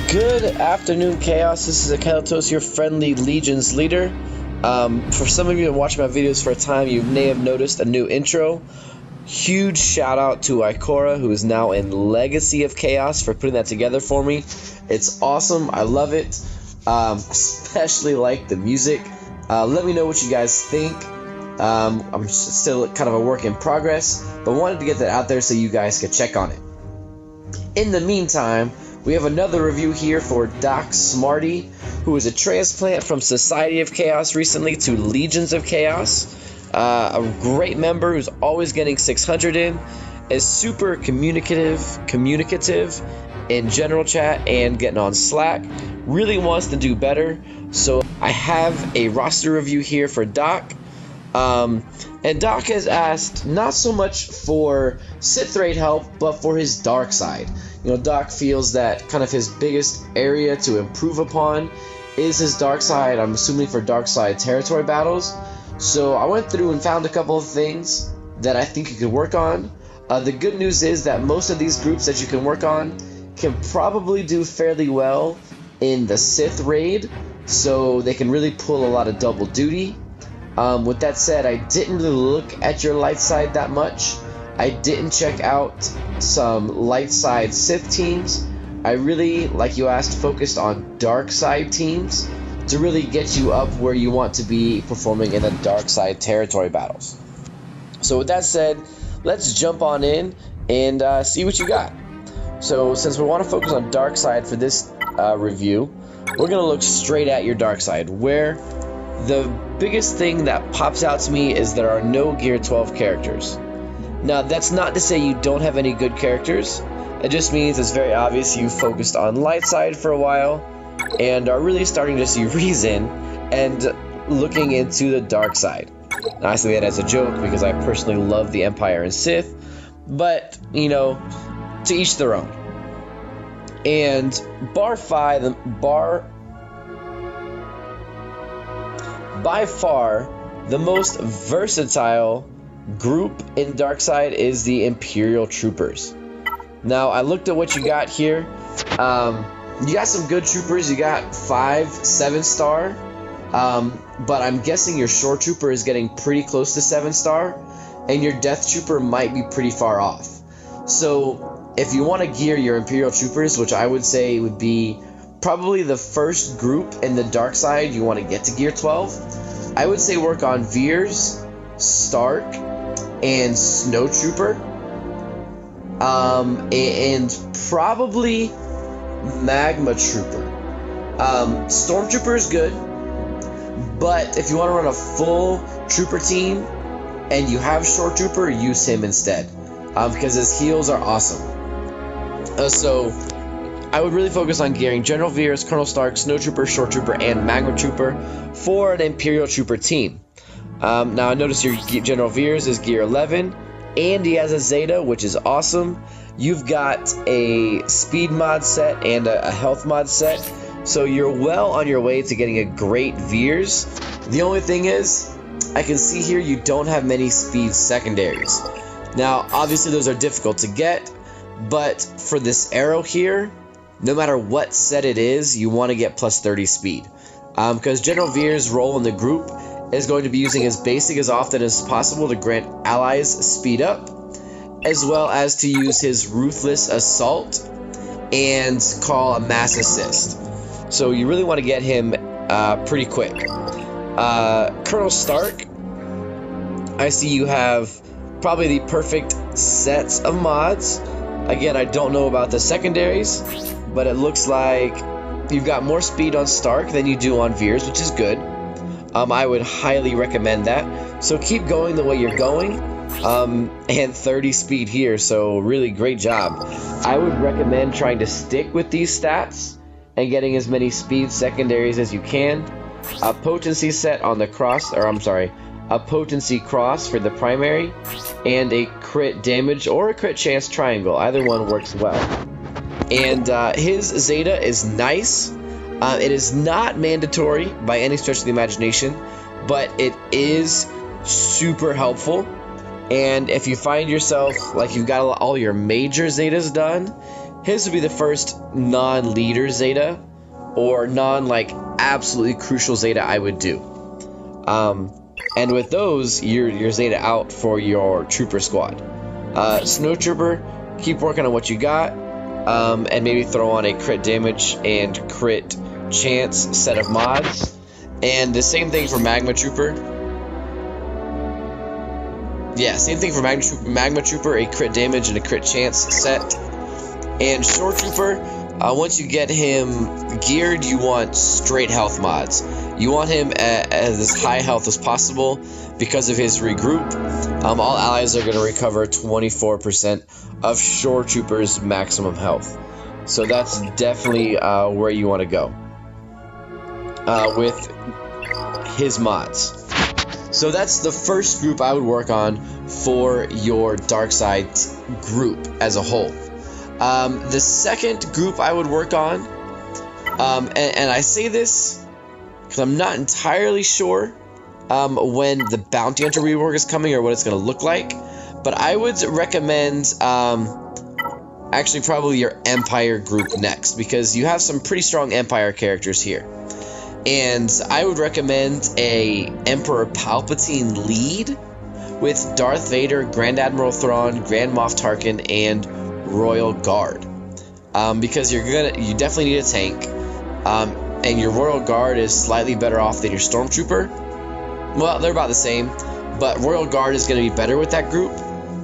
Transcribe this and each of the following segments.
Good afternoon, Chaos. This is Akelatos, your friendly Legion's leader. For some of you who have been watching my videos for a time, you may have noticed a new intro. Huge shout out to Ikora, who is now in Legacy of Chaos, for putting that together for me. It's awesome. I love it. Especially like the music. Let me know what you guys think. I'm still kind of a work in progress, but wanted to get that out there so you guys could check on it. In the meantime, we have another review here for Docsmarty, who is a transplant from Society of Chaos recently to Legions of Chaos. A great member who's always getting 600 in, is super communicative in general chat and getting on Slack. Really wants to do better, so I have a roster review here for Doc. And Doc has asked not so much for Sith Raid help, but for his Darkside. You know, Doc feels that kind of his biggest area to improve upon is his Darkside, I'm assuming for Darkside territory battles. So I went through and found a couple of things that I think you could work on. The good news is that most of these groups that you can work on can probably do fairly well in the Sith Raid, so they can really pull a lot of double duty. With that said, I didn't really look at your light side that much. I didn't check out some light side Sith teams. I really, like you asked, focused on dark side teams to really get you up where you want to be performing in the dark side territory battles. So with that said, let's jump on in and see what you got. So since we want to focus on dark side for this review, we're going to look straight at your dark side, where the biggest thing that pops out to me is there are no Gear 12 characters. Now, that's not to say you don't have any good characters. It just means it's very obvious you focused on light side for a while and are really starting to see reason and looking into the dark side. Now, I say that as a joke because I personally love the Empire and Sith, but, you know, to each their own. And by far, the most versatile group in Darkside is the Imperial Troopers. Now, I looked at what you got here. You got some good troopers. You got 5 7-star, but I'm guessing your Shore Trooper is getting pretty close to 7-star, and your Death Trooper might be pretty far off. So, if you want to gear your Imperial Troopers, which I would say would be probably the first group in the dark side you want to get to Gear 12, I would say work on Veers, Stark, and Snow Trooper, and probably Magma Trooper. Stormtrooper is good, but if you want to run a full trooper team and you have Shore Trooper, use him instead, because his heals are awesome. So I would really focus on gearing General Veers, Colonel Stark, Snow Trooper, Shore Trooper, and Magma Trooper for an Imperial Trooper team. Now I notice your General Veers is gear 11, and he has a Zeta, which is awesome. You've got a speed mod set and a health mod set, so you're well on your way to getting a great Veers. The only thing is, I can see here you don't have many speed secondaries. Now, obviously those are difficult to get, but for this arrow here, no matter what set it is, you want to get plus 30 speed. Because General Veers' role in the group is going to be using his basic as often as possible to grant allies speed up, as well as to use his Ruthless Assault and call a Mass Assist. So you really want to get him pretty quick. Colonel Stark, I see you have probably the perfect sets of mods. Again, I don't know about the secondaries, but it looks like you've got more speed on Stark than you do on Veers, which is good. I would highly recommend that. So keep going the way you're going. And 30 speed here, so really great job. I would recommend trying to stick with these stats and getting as many speed secondaries as you can. A potency set on the cross, or I'm sorry, a potency cross for the primary, and a crit damage or a crit chance triangle. Either one works well. And his Zeta is nice. It is not mandatory by any stretch of the imagination, but it is super helpful. And if you find yourself like you've got all your major Zetas done, his would be the first non-leader Zeta, or like absolutely crucial Zeta I would do. And with those, you're Zeta out for your Trooper squad. Snow Trooper, keep working on what you got, and maybe throw on a crit damage and crit chance set of mods. And the same thing for Magma Trooper. Yeah, same thing for Magma Trooper, a crit damage and a crit chance set. And Shore Trooper, once you get him geared, you want straight health mods. You want him at as high health as possible because of his regroup. All allies are going to recover 24% of Shore Trooper's maximum health. So that's definitely where you want to go with his mods. So that's the first group I would work on for your Darkside group as a whole. The second group I would work on, and I say this because I'm not entirely sure when the Bounty Hunter rework is coming or what it's going to look like, but I would recommend actually probably your Empire group next, because you have some pretty strong Empire characters here. And I would recommend a Emperor Palpatine lead with Darth Vader, Grand Admiral Thrawn, Grand Moff Tarkin, and Royal Guard. Because you definitely need a tank. And your Royal Guard is slightly better off than your Stormtrooper. Well, they're about the same, but Royal Guard is going to be better with that group,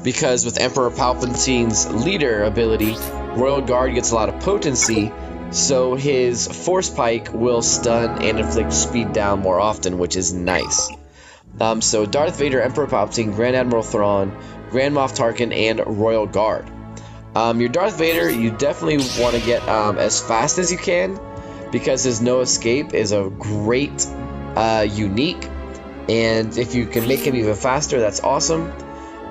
because with Emperor Palpatine's leader ability, Royal Guard gets a lot of potency, so his Force Pike will stun and inflict speed down more often, which is nice. So Darth Vader, Emperor Palpatine, Grand Admiral Thrawn, Grand Moff Tarkin, and Royal Guard. Your Darth Vader, you definitely want to get as fast as you can, because his No Escape is a great unique, and if you can make him even faster, that's awesome.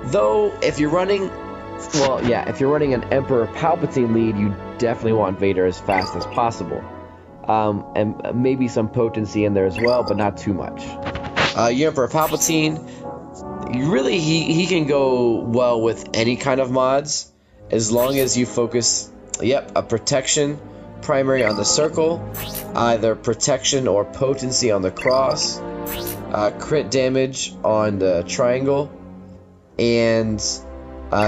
Though, if you're running an Emperor Palpatine lead, you definitely want Vader as fast as possible. And maybe some potency in there as well, but not too much. Your Emperor Palpatine, he can go well with any kind of mods, as long as you focus, a protection primary on the circle, either protection or potency on the cross, crit damage on the triangle, and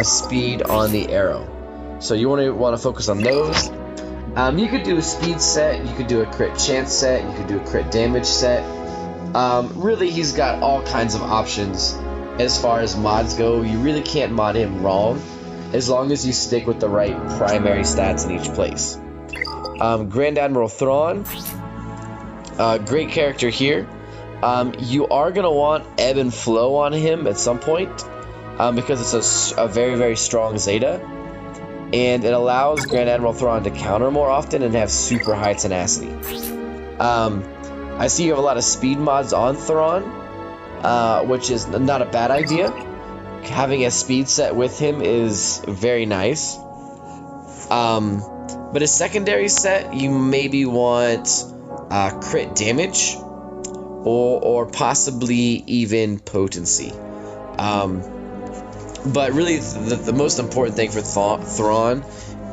speed on the arrow. So you want to focus on those. You could do a speed set, you could do a crit chance set, you could do a crit damage set. Really, he's got all kinds of options as far as mods go. You really can't mod him wrong, as long as you stick with the right primary stats in each place. Grand Admiral Thrawn, great character here. You are going to want ebb and flow on him at some point, because it's a very, very strong Zeta, and it allows Grand Admiral Thrawn to counter more often and have super high tenacity. I see you have a lot of speed mods on Thrawn, which is not a bad idea. Having a speed set with him is very nice. But a secondary set, you maybe want crit damage, or possibly even potency. But really, the most important thing for Thrawn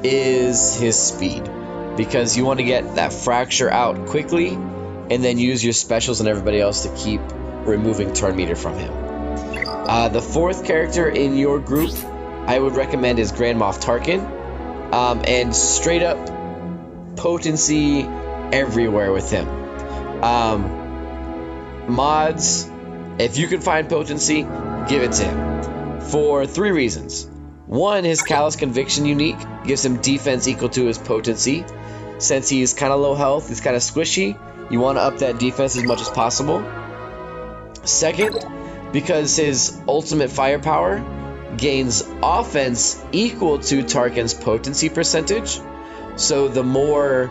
is his speed, because you want to get that fracture out quickly, and then use your specials and everybody else to keep removing turn meter from him. The fourth character in your group I would recommend is Grand Moff Tarkin, and straight up potency everywhere with him. Mods, if you can find potency, give it to him. For 3 reasons. 1, his Callous Conviction unique gives him defense equal to his potency. Since he's kind of low health, he's kind of squishy, you want to up that defense as much as possible. 2nd, because his ultimate firepower gains offense equal to Tarkin's potency percentage. So the more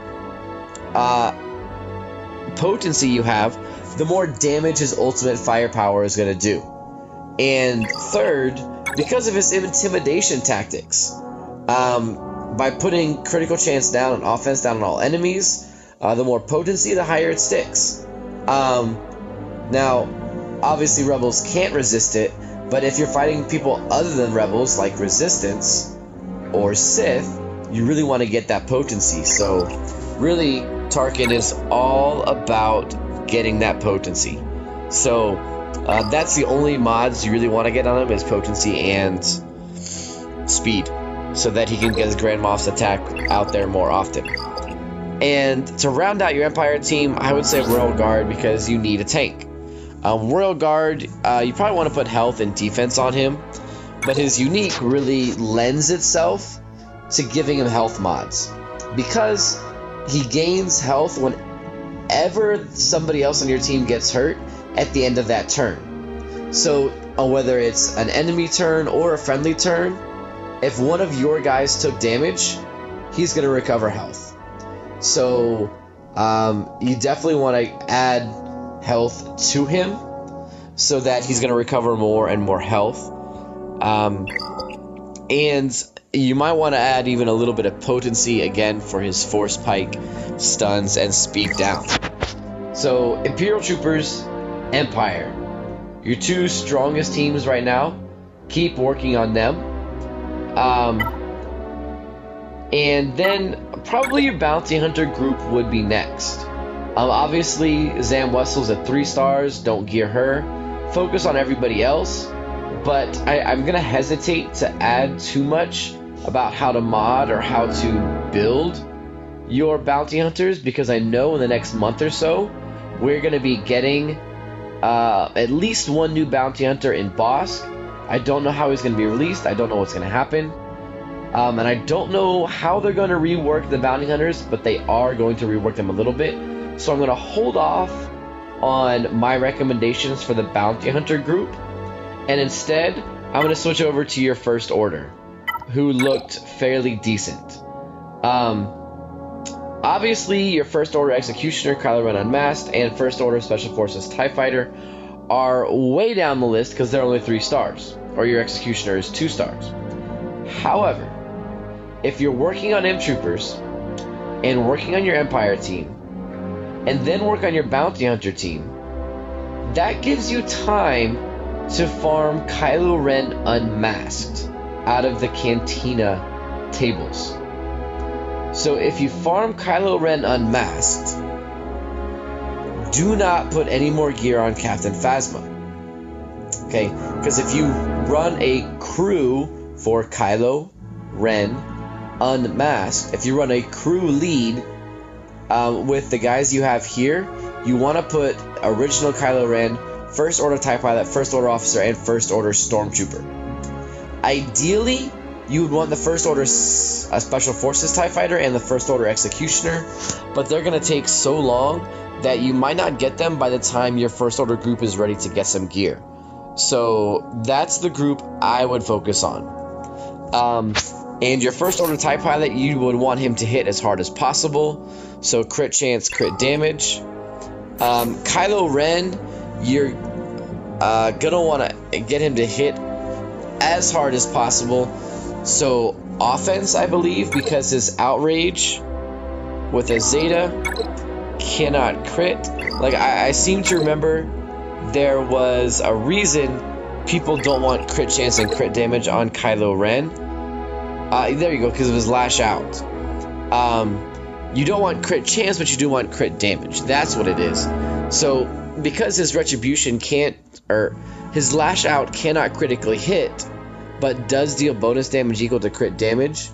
potency you have, the more damage his ultimate firepower is going to do. And 3rd, because of his intimidation tactics, by putting critical chance down and offense down on all enemies, the more potency, the higher it sticks. Now, obviously Rebels can't resist it, but if you're fighting people other than Rebels, like Resistance or Sith, you really want to get that potency. So really, Tarkin is all about getting that potency. So that's the only mods you really want to get on him, is potency and speed, so that he can get his Grand Moff's attack out there more often. And to round out your Empire team, I would say Royal Guard, because you need a tank. Royal Guard, you probably want to put health and defense on him, but his unique really lends itself to giving him health mods, because he gains health whenever somebody else on your team gets hurt at the end of that turn. So whether it's an enemy turn or a friendly turn, if one of your guys took damage, he's going to recover health. So you definitely want to add health to him so that he's going to recover more and more health. And you might want to add even a little bit of potency again for his force pike, stuns, and speed down. So Imperial Troopers, Empire, your two strongest teams right now. Keep working on them. And then probably your bounty hunter group would be next. Obviously Zam Wessel's at 3 stars, don't gear her. Focus on everybody else, but I'm gonna hesitate to add too much about how to mod or how to build your bounty hunters, because I know in the next month or so we're gonna be getting at least one new bounty hunter in Bosk. I don't know how he's gonna be released, I don't know what's gonna happen. And I don't know how they're going to rework the bounty hunters, but they are going to rework them a little bit. So I'm going to hold off on my recommendations for the bounty hunter group, and instead I'm going to switch over to your First Order, who looked fairly decent. Obviously your First Order Executioner, Kylo Ren Unmasked, and First Order Special Forces TIE Fighter are way down the list because they're only 3 stars, or your Executioner is 2 stars. However, if you're working on M Troopers and working on your Empire team and then work on your Bounty Hunter team, that gives you time to farm Kylo Ren Unmasked out of the Cantina tables. So if you farm Kylo Ren Unmasked, do not put any more gear on Captain Phasma. Okay? Because if you run a crew for Kylo Ren Unmasked, if you run a crew lead with the guys you have here, you want to put original Kylo Ren, First Order TIE Pilot, First Order Officer, and First Order Stormtrooper. Ideally, you would want the First Order Special Forces TIE Fighter and the First Order Executioner, but they're going to take so long that you might not get them by the time your First Order group is ready to get some gear. So that's the group I would focus on. And your First Order TIE Pilot, you would want him to hit as hard as possible. So crit chance, crit damage. Kylo Ren, you're gonna want to get him to hit as hard as possible. So offense, I believe, because his outrage with a Zeta cannot crit. Like, I seem to remember there was a reason people don't want crit chance and crit damage on Kylo Ren. There you go, because of his lash out. You don't want crit chance, but you do want crit damage. That's what it is. So because his retribution can't, or his lash out cannot critically hit, but does deal bonus damage equal to crit damage,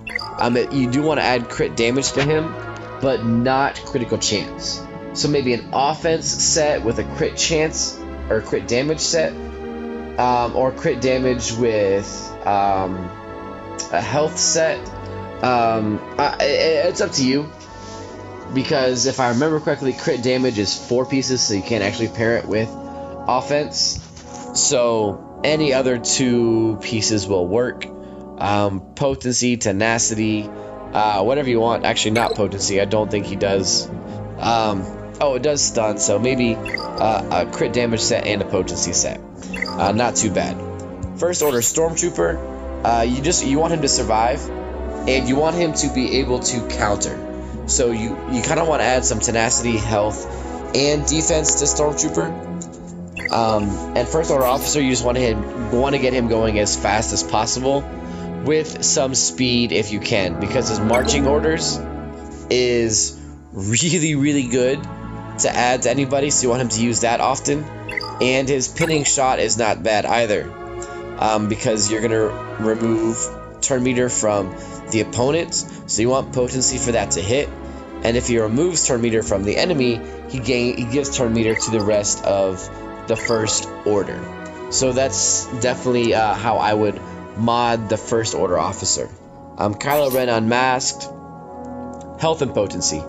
you do want to add crit damage to him, but not critical chance. So maybe an offense set with a crit chance or crit damage set, or crit damage with a health set. It's up to you, because if I remember correctly, crit damage is 4 pieces, so you can't actually pair it with offense. So any other 2 pieces will work. Potency, tenacity, whatever you want. Actually, not potency. I don't think he does. Oh, it does stun, so maybe a crit damage set and a potency set. Not too bad. First Order Stormtrooper. You want him to survive, and you want him to be able to counter. So you kind of want to add some tenacity, health, and defense to Stormtrooper. And First Order Officer, you just want to get him going as fast as possible, with some speed if you can, because his marching orders is really good to add to anybody, so you want him to use that often. And his pinning shot is not bad either, because you're gonna remove turn meter from the opponent, so you want potency for that to hit. And if he removes turn meter from the enemy, he gives turn meter to the rest of the first order. So that's definitely how I would mod the first order officer. Kylo Ren unmasked, health and potency,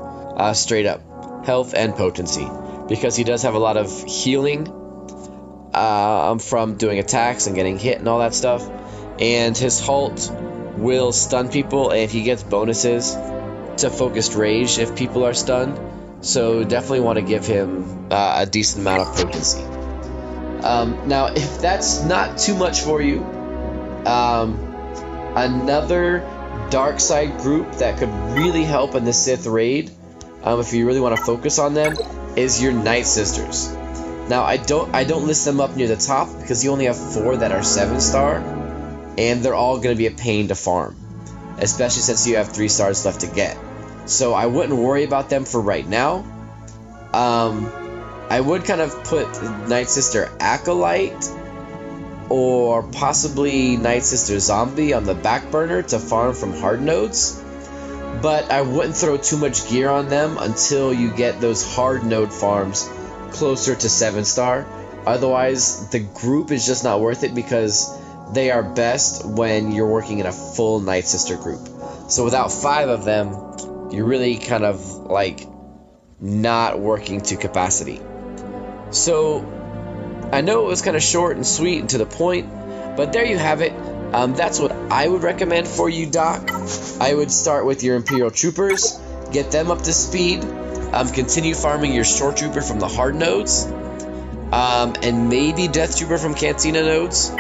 straight up health and potency, because he does have a lot of healing from doing attacks and getting hit and all that stuff. And his halt will stun people, and he gets bonuses to focused rage if people are stunned. So definitely want to give him a decent amount of potency. Now, if that's not too much for you, another Darkside group that could really help in the Sith raid, if you really want to focus on them, is your Night Sisters. Now, I don't list them up near the top because you only have 4 that are 7-star, and they're all going to be a pain to farm, especially since you have 3 stars left to get. So I wouldn't worry about them for right now. I would kind of put Night Sister Acolyte or possibly Night Sister Zombie on the back burner to farm from hard nodes, but I wouldn't throw too much gear on them until you get those hard node farms closer to 7-star. Otherwise, the group is just not worth it, because they are best when you're working in a full Night Sister group. So without 5 of them, you're really kind of like not working to capacity. So I know it was kind of short and sweet and to the point, but there you have it. That's what I would recommend for you, Doc. I would start with your Imperial Troopers, get them up to speed, continue farming your Short Trooper from the hard nodes, and maybe Death Trooper from Cantina nodes,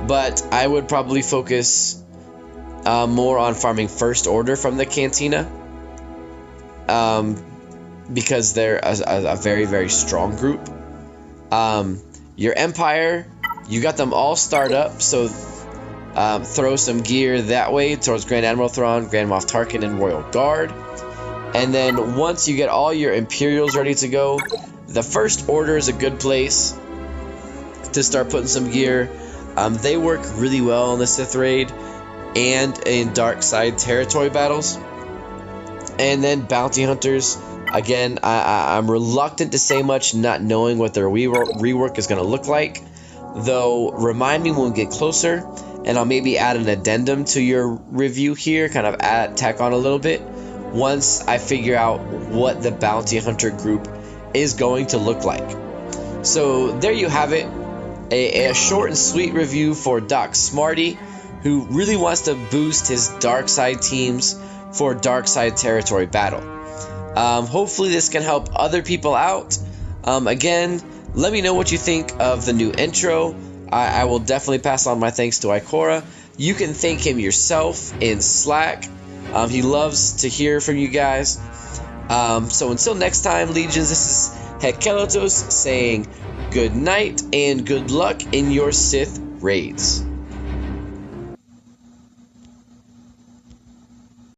but I would probably focus more on farming First Order from the Cantina, because they're a very strong group. Your Empire, you got them all starred up, so throw some gear that way towards Grand Admiral Thrawn, Grand Moff Tarkin, and Royal Guard. And then once you get all your Imperials ready to go, the First Order is a good place to start putting some gear. They work really well in the Sith raid and in Darkside territory battles. And then Bounty Hunters, again, I'm reluctant to say much, not knowing what their rework is going to look like. Though, remind me when we get closer, and I'll maybe add an addendum to your review here, kind of tack on a little bit, once I figure out what the Bounty Hunter group is going to look like. So, there you have it. A short and sweet review for Docsmarty, who really wants to boost his Darkside teams for Darkside territory battle. Hopefully this can help other people out. Again, let me know what you think of the new intro. I will definitely pass on my thanks to Ikora. You can thank him yourself in Slack. He loves to hear from you guys. So until next time, Legions, this is Hekelatos saying good night and good luck in your Sith raids.